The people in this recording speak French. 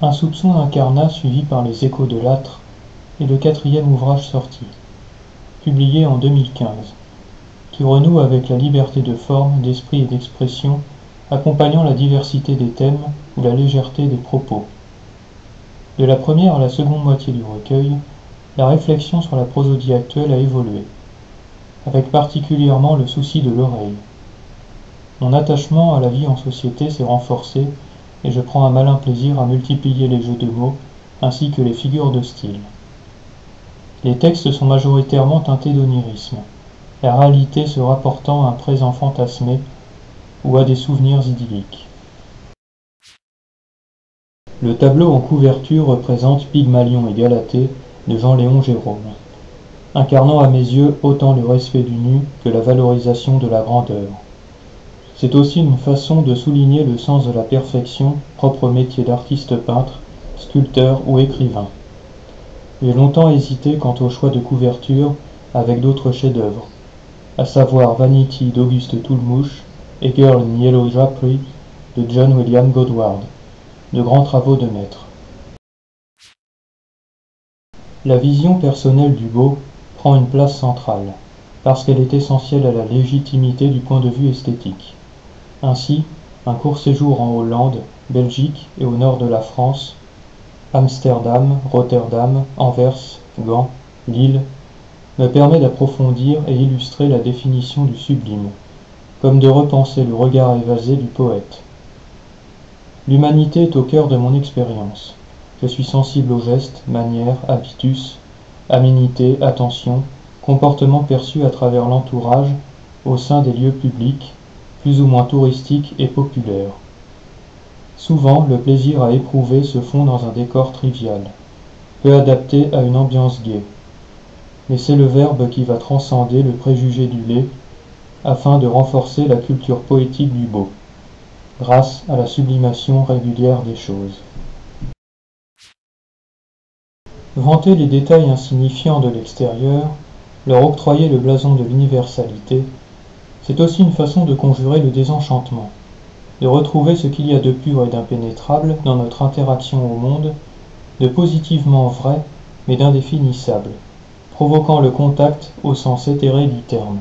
Un soupçon d'incarnat suivi par les échos de l'âtre est le quatrième ouvrage sorti, publié en 2015, qui renoue avec la liberté de forme, d'esprit et d'expression, accompagnant la diversité des thèmes ou la légèreté des propos. De la première à la seconde moitié du recueil, la réflexion sur la prosodie actuelle a évolué, avec particulièrement le souci de l'oreille. Mon attachement à la vie en société s'est renforcé et je prends un malin plaisir à multiplier les jeux de mots ainsi que les figures de style. Les textes sont majoritairement teintés d'onirisme, la réalité se rapportant à un présent fantasmé ou à des souvenirs idylliques. Le tableau en couverture représente Pygmalion et Galatée de Jean-Léon Gérôme, incarnant à mes yeux autant le respect du nu que la valorisation de la grandeur. C'est aussi une façon de souligner le sens de la perfection, propre au métier d'artiste peintre, sculpteur ou écrivain. J'ai longtemps hésité quant au choix de couverture avec d'autres chefs-d'œuvre, à savoir Vanity d'Auguste Toulmouche et Girl in Yellow Drapery de John William Godward, de grands travaux de maître. La vision personnelle du beau prend une place centrale, parce qu'elle est essentielle à la légitimité du point de vue esthétique. Ainsi, un court séjour en Hollande, Belgique et au nord de la France, Amsterdam, Rotterdam, Anvers, Gand, Lille, me permet d'approfondir et illustrer la définition du sublime, comme de repenser le regard évasé du poète. L'humanité est au cœur de mon expérience. Je suis sensible aux gestes, manières, habitus, aménité, attention, comportements perçus à travers l'entourage, au sein des lieux publics, plus ou moins touristiques et populaires. Souvent, le plaisir à éprouver se fond dans un décor trivial, peu adapté à une ambiance gaie. Mais c'est le verbe qui va transcender le préjugé du laid, afin de renforcer la culture poétique du beau, grâce à la sublimation régulière des choses. Vanter les détails insignifiants de l'extérieur, leur octroyer le blason de l'universalité, c'est aussi une façon de conjurer le désenchantement, de retrouver ce qu'il y a de pur et d'impénétrable dans notre interaction au monde, de positivement vrai mais d'indéfinissable, provoquant le contact au sens éthéré du terme.